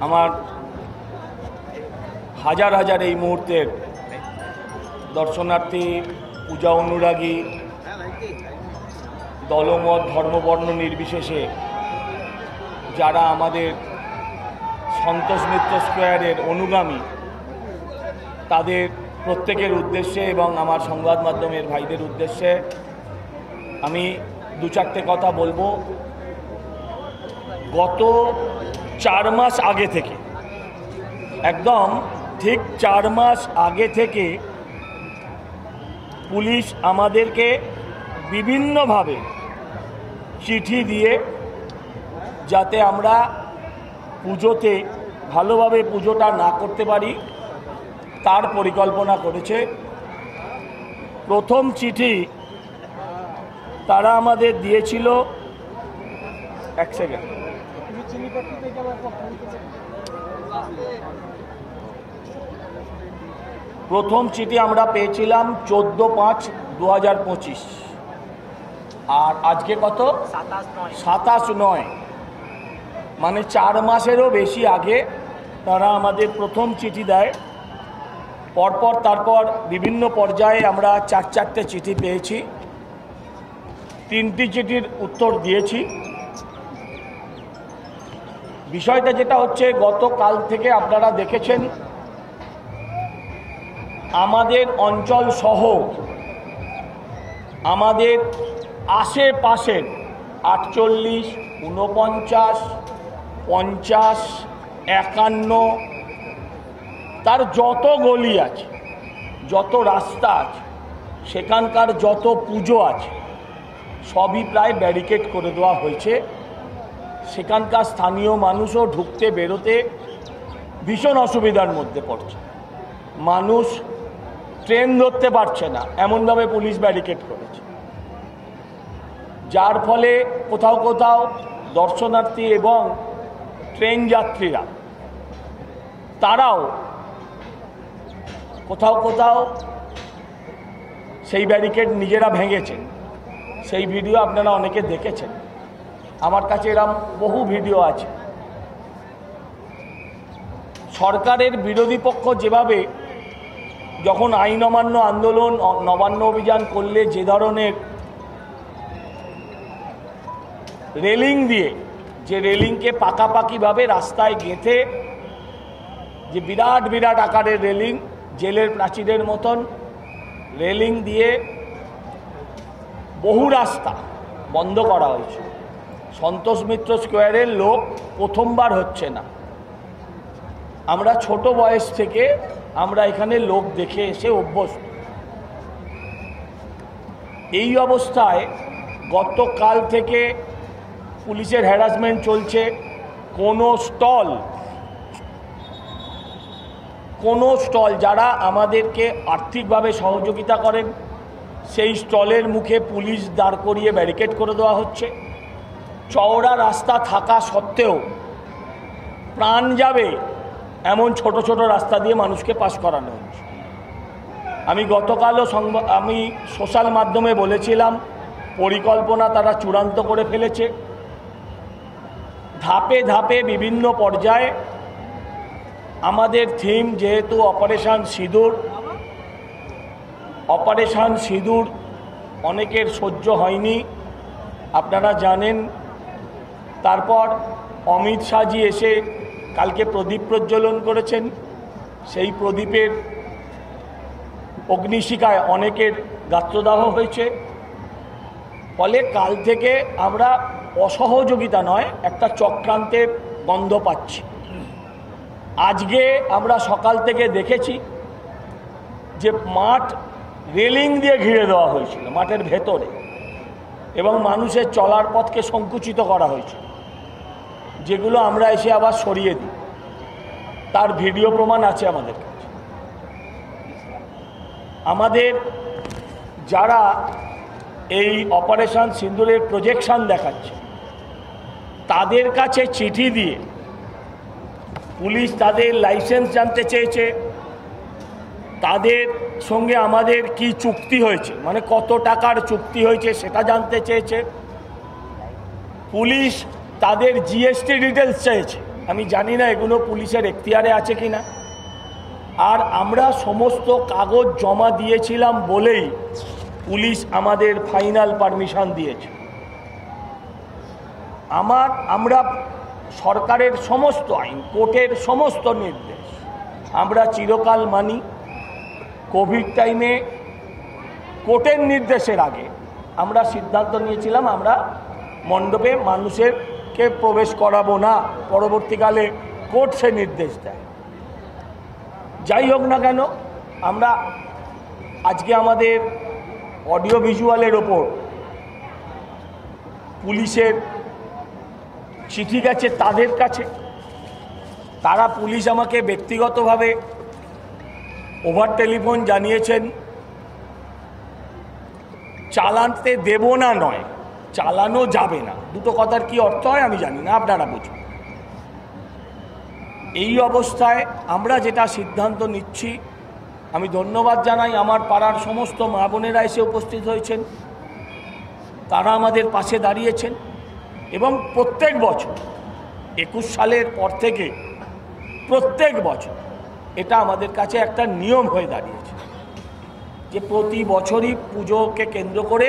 আমার হাজার হাজার এই মুহূর্তের দর্শনার্থী, পূজা অনুরাগী, দলমত ধর্মবর্ণ নির্বিশেষে যারা আমাদের সন্তোষ মিত্র স্কোয়ারের অনুগামী, তাদের প্রত্যেকের উদ্দেশ্যে এবং আমার সংবাদ মাধ্যমের ভাইদের উদ্দেশ্যে আমি দু চারটে কথা বলবো। গত 4 মাস আগে থেকে, একদম ঠিক 4 মাস আগে থেকে পুলিশ আমাদেরকে বিভিন্নভাবে চিঠি দিয়ে যাতে আমরা পুজোতে ভালোভাবে পুজোটা না করতে পারি তার পরিকল্পনা করেছে। প্রথম চিঠি তারা আমাদের দিয়েছিল, এক সেকেন্ড, প্রথম চিঠি আমরা পেয়েছিলাম 14/5/2025, আর আজকে কত? 27/9, মানে 4 মাসেরও বেশি আগে তারা আমাদের প্রথম চিঠি দেয়। পরপর তারপর বিভিন্ন পর্যায়ে আমরা 4-4টে চিঠি পেয়েছি, 3টি চিঠির উত্তর দিয়েছি। বিষয়টা যেটা হচ্ছে, গতকাল থেকে আপনারা দেখেছেন আমাদের অঞ্চল সহ আমাদের আশেপাশের 48, 49, 50, 51 তার যত গলি আছে, যত রাস্তা আছে, সেখানকার যত পুজো আছে, সবই প্রায় ব্যারিকেড করে দেওয়া হয়েছে। সেখানকার স্থানীয় মানুষও ঢুকতে বেরোতে ভীষণ অসুবিধার মধ্যে পড়ছে। মানুষ ট্রেন ধরতে পারছে না, এমনভাবে পুলিশ ব্যারিকেড করেছে, যার ফলে কোথাও কোথাও দর্শনার্থী এবং ট্রেন যাত্রীরা তারাও কোথাও কোথাও সেই ব্যারিকেড নিজেরা ভেঙেছেন। সেই ভিডিও আপনারা অনেকে দেখেছেন, আমার কাছে এরকম বহু ভিডিও আছে। সরকারের বিরোধী পক্ষ যেভাবে যখন আইন অমান্য আন্দোলন, নবান্ন অভিযান করলে যে ধরনের রেলিং দিয়ে, যে রেলিংকে পাকাপাকিভাবে রাস্তায় গেঁথে, যে বিরাট বিরাট আকারের রেলিং, জেলের প্রাচীরের মতন রেলিং দিয়ে বহু রাস্তা বন্ধ করা হয়েছে। সন্তোষ মিত্র স্কোয়ারের লোক প্রথমবার হচ্ছে না, আমরা ছোট বয়স থেকে আমরা এখানে লোক দেখে এসে অভ্যস্ত। এই অবস্থায় গতকাল থেকে পুলিশের হ্যারাসমেন্ট চলছে। কোনো স্টল যারা আমাদেরকে আর্থিকভাবে সহযোগিতা করেন, সেই স্টলের মুখে পুলিশ দাঁড় করিয়ে ব্যারিকেড করে দেওয়া হচ্ছে। চওড়া রাস্তা থাকা সত্ত্বেও প্রাণ যাবে এমন ছোট ছোট রাস্তা দিয়ে মানুষকে পাস করানো হচ্ছে। আমি গতকালও আমি সোশ্যাল মাধ্যমে বলেছিলাম, পরিকল্পনা তারা চূড়ান্ত করে ফেলেছে। ধাপে ধাপে বিভিন্ন পর্যায়ে আমাদের থিম যেহেতু অপারেশন সিঁদুর অনেকের সহ্য হয়নি, আপনারা জানেন। তারপর অমিত শাহজি এসে কালকে প্রদীপ প্রজ্বলন করেছেন, সেই প্রদীপের অগ্নিশিখায় অনেকের গাত্রদাহ হয়েছে। ফলে কাল থেকে আমরা অসহযোগিতা নয়, একটা চক্রান্তের গন্ধ পাচ্ছি। আজকে আমরা সকাল থেকে দেখেছি যে মাঠ রেলিং দিয়ে ঘিরে দেওয়া হয়েছিল, মাঠের ভেতরে, এবং মানুষের চলার পথকে সংকুচিত করা হয়েছিল, যেগুলো আমরা এসে আবার সরিয়ে দিই। তার ভিডিও প্রমাণ আছে আমাদের কাছে। আমাদের যারা এই অপারেশন সিঁদুরের প্রজেকশন দেখাচ্ছে, তাদের কাছে চিঠি দিয়ে পুলিশ তাদের লাইসেন্স জানতে চেয়েছে, তাদের সঙ্গে আমাদের কি চুক্তি হয়েছে, মানে কত টাকার চুক্তি হয়েছে সেটা জানতে চেয়েছে। পুলিশ তাদের জিএসটি ডিটেলস চেয়েছে। আমি জানি না এগুলো পুলিশের এখতিয়ারে আছে কি না। আর আমরা সমস্ত কাগজ জমা দিয়েছিলাম বলেই পুলিশ আমাদের ফাইনাল পারমিশন দিয়েছে। আমরা সরকারের সমস্ত আইন, কোর্টের সমস্ত নির্দেশ আমরা চিরকাল মানি। কোভিড টাইমে কোর্টের নির্দেশের আগে আমরা সিদ্ধান্ত নিয়েছিলাম আমরা মণ্ডপে মানুষেরকে প্রবেশ করাবো না। পরবর্তীকালে কোর্ট সে নির্দেশ দেয়। যাই হোক না কেন, আমরা আজকে আমাদের অডিও ভিজুয়ালের ওপর পুলিশের চিঠি গেছে তাদের কাছে। তারা পুলিশ আমাকে ব্যক্তিগতভাবে ওভার টেলিফোন জানিয়েছেন চালাতে দেব না নয়, চালানো যাবে না। দুটো কথার কি অর্থ হয় আমি জানি না, আপনারা বুঝুন। এই অবস্থায় আমরা যেটা সিদ্ধান্ত নিচ্ছি, আমি ধন্যবাদ জানাই আমার পাড়ার সমস্ত মা বোনেরা এসে উপস্থিত হয়েছেন, তারা আমাদের পাশে দাঁড়িয়েছেন। এবং প্রত্যেক বছর 21 সালের পর থেকে প্রত্যেক বছর এটা আমাদের কাছে একটা নিয়ম হয়ে দাঁড়িয়েছে যে প্রতি বছরই পুজোকে কেন্দ্র করে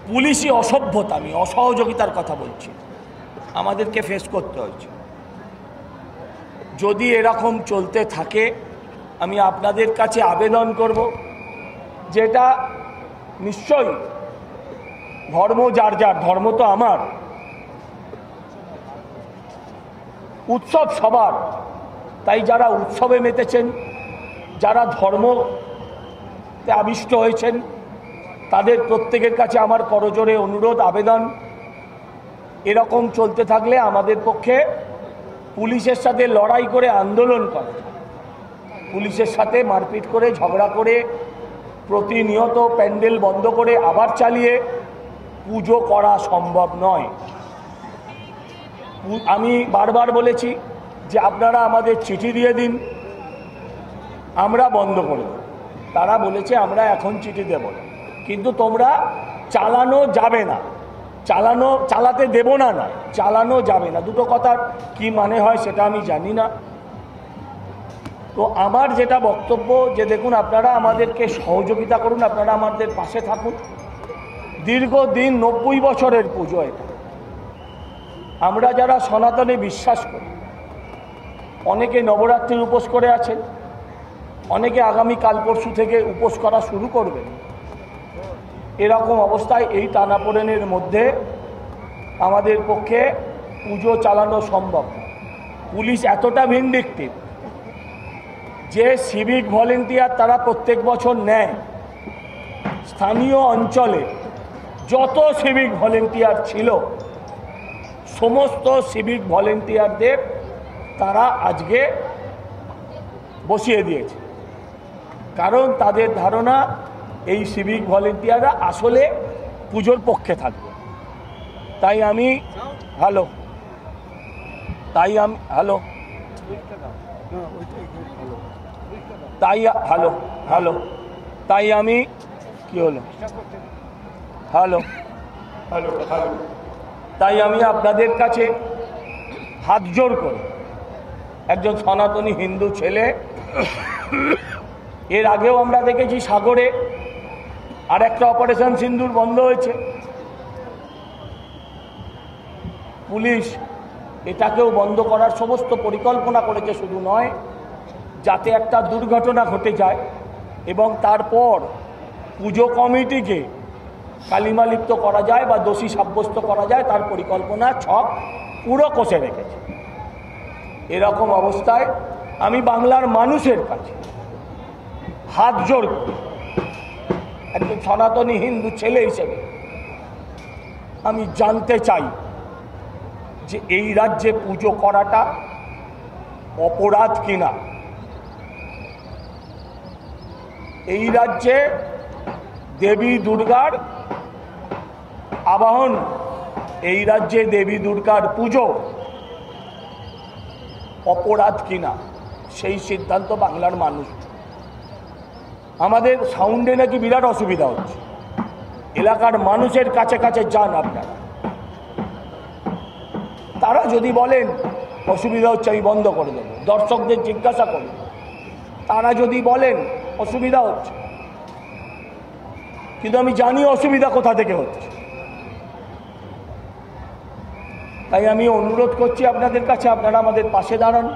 পুলিশি অসভ্যতা, আমি অসহযোগিতার কথা বলছি, আমাদেরকে ফেস করতে হয়েছে। যদি এরকম চলতে থাকে আমি আপনাদের কাছে আবেদন করব, যেটা নিশ্চয়ই ধর্ম যার যার, ধর্ম তো আমার, উৎসব সবার। তাই যারা উৎসবে মেতেছেন, যারা ধর্মতে আবিষ্ট হয়েছেন, তাদের প্রত্যেকের কাছে আমার করজোড়ে অনুরোধ, আবেদন, এরকম চলতে থাকলে আমাদের পক্ষে পুলিশের সাথে লড়াই করে আন্দোলন করা, পুলিশের সাথে মারপিট করে ঝগড়া করে প্রতিনিয়ত প্যান্ডেল বন্ধ করে আবার চালিয়ে পুজো করা সম্ভব নয়। আমি বারবার বলেছি যে আপনারা আমাদের চিঠি দিয়ে দিন, আমরা বন্ধ করে দেব। তারা বলেছে আমরা এখন চিঠি দেব না, কিন্তু তোমরা চালানো যাবে না, চালাতে দেব না, নয় চালানো যাবে না। দুটো কথার কি মানে হয় সেটা আমি জানি না। তো আমার যেটা বক্তব্য, যে দেখুন আপনারা আমাদেরকে সহযোগিতা করুন, আপনারা আমাদের পাশে থাকুন। দীর্ঘদিন 90 বছরের পুজো এটা। আমরা যারা সনাতনে বিশ্বাস করি, অনেকে নবরাত্রির উপোস করে আছেন, অনেকে আগামী কাল পরশু থেকে উপোস করা শুরু করবেন। এরকম অবস্থায় এই টানাপোড়েনের মধ্যে আমাদের পক্ষে পুজো চালানো সম্ভব না। পুলিশ এতটা ভিন্ডিক্টিভ যে সিভিক ভলেন্টিয়ার তারা প্রত্যেক বছর নেয়। স্থানীয় অঞ্চলে যত সিভিক ভলেন্টিয়ার ছিল সমস্ত সিভিক ভলেন্টিয়ারদের তারা আজকে বসিয়ে দিয়েছে, কারণ তাদের ধারণা এই সিভিক ভলেন্টিয়াররা আসলে পুজোর পক্ষে থাকবে। তাই আমি তাই আমি আপনাদের কাছে হাত জোর করে, একজন সনাতনী হিন্দু ছেলে, এর আগেও আমরা দেখেছি সাগরে আর একটা অপারেশন সিন্দুর বন্ধ হয়েছে। পুলিশ এটাকেও বন্ধ করার সমস্ত পরিকল্পনা করেছে, শুধু নয় যাতে একটা দুর্ঘটনা ঘটে যায় এবং তারপর পুজো কমিটিকে কালিমালিপ্ত করা যায় বা দোষী সাব্যস্ত করা যায়, তার পরিকল্পনা ছক পুরো কষে রেখেছে। এরকম অবস্থায় আমি বাংলার মানুষের কাছে হাত জোর করি, একজন সনাতনী হিন্দু ছেলে হিসেবে আমি জানতে চাই যে এই রাজ্যে পুজো করাটা অপরাধ কিনা। এই রাজ্যে দেবী দুর্গার আবাহন, এই রাজ্যে দেবী দুর্গার পুজো অপরাধ কিনা সেই সিদ্ধান্ত বাংলার মানুষ। আমাদের সাউন্ডে নাকি বিরাট অসুবিধা হচ্ছে, এলাকার মানুষের কাছে কাছে যান আপনারা। তারা যদি বলেন অসুবিধা হচ্ছে আমি বন্ধ করে দেবো, দর্শকদের জিজ্ঞাসা করব, তারা যদি বলেন অসুবিধা হচ্ছে, কিন্তু আমি জানি অসুবিধা কোথা থেকে হচ্ছে। তাই আমি অনুরোধ করছি আপনাদের কাছে, আপনারা আমাদের পাশে দাঁড়ান।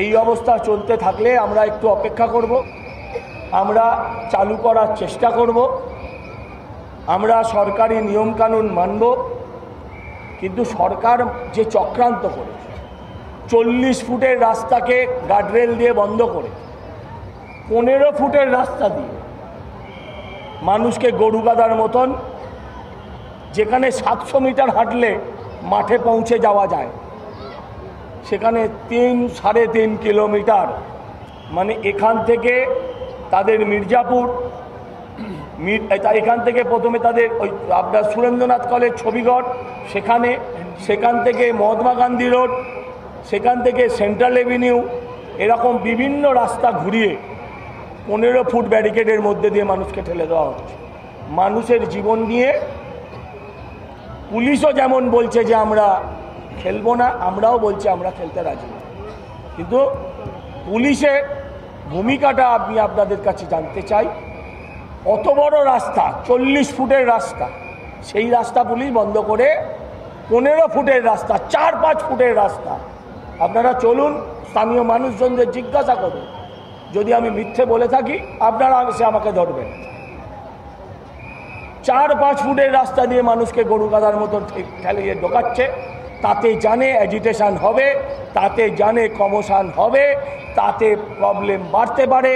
এই অবস্থা চলতে থাকলে আমরা একটু অপেক্ষা করব, আমরা চালু করার চেষ্টা করব, আমরা সরকারি নিয়মকানুন মানব। কিন্তু সরকার যে চক্রান্ত করেছে, 40 ফুটের রাস্তাকে গার্ডরেল দিয়ে বন্ধ করে 15 ফুটের রাস্তা দিয়ে মানুষকে গরু গাদার মতন, যেখানে 700 মিটার হাঁটলে মাঠে পৌঁছে যাওয়া যায়, সেখানে 3-3.5 কিলোমিটার, মানে এখান থেকে তাদের মির্জাপুর, এখান থেকে প্রথমে তাদের ওই আপনার সুরেন্দ্রনাথ কলেজ ছবিগড়, সেখান থেকে মহাত্মা গান্ধী রোড, সেখান থেকে সেন্ট্রাল এভিনিউ, এরকম বিভিন্ন রাস্তা ঘুরিয়ে 15 ফুট ব্যারিকেডের মধ্যে দিয়ে মানুষকে ঠেলে দেওয়া হচ্ছে। মানুষের জীবন নিয়ে পুলিশও যেমন বলছে যে আমরা খেলবো না, আমরাও বলছি আমরা খেলতে রাজি না। কিন্তু পুলিশের ভূমিকাটা আমি আপনাদের কাছে জানতে চাই। অত বড় রাস্তা, 40 ফুটের রাস্তা, সেই রাস্তা পুলিশ বন্ধ করে 15 ফুটের রাস্তা, 4-5 ফুটের রাস্তা। আপনারা চলুন, স্থানীয় মানুষজনদের জিজ্ঞাসা করুন, যদি আমি মিথ্যে বলে থাকি আপনারা এসে আমাকে ধরবেন। 4-5 ফুটের রাস্তা দিয়ে মানুষকে গরু গাদার মতন ঠেলিয়ে ঢোকাচ্ছে। তাতে জানে অ্যাজিটেশন হবে, তাতে জানে কমোশন হবে, তাতে প্রবলেম বাড়তে পারে,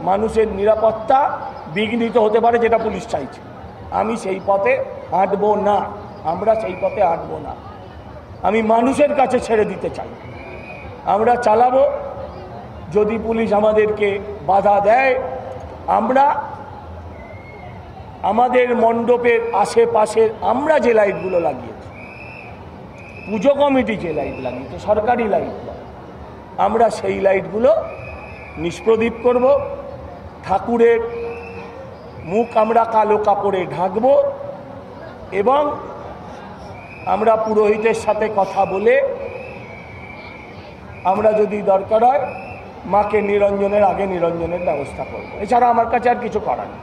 মানুষের নিরাপত্তা বিঘ্নিত হতে পারে, যেটা পুলিশ চাইছে। আমি সেই পথে হাঁটবো না, আমরা সেই পথে হাঁটবো না। আমি মানুষের কাছে ছেড়ে দিতে চাই, আমরা চালাবো। যদি পুলিশ আমাদেরকে বাধা দেয়, আমরা আমাদের মণ্ডপের আশেপাশের আমরা যে লাইটগুলো লাগিয়েছি, পুজো কমিটি যে লাইট লাগিয়েছে, সরকারি লাইট, আমরা সেই লাইটগুলো নিষ্প্রদীপ করব। ঠাকুরের মুখ আমরা কালো কাপড়ে ঢাকব এবং আমরা পুরোহিতের সাথে কথা বলে আমরা যদি দরকার হয় মাকে নিরঞ্জনের আগে নিরঞ্জনের ব্যবস্থা করব। এছাড়া আমার কাছে আর কিছু করার নেই।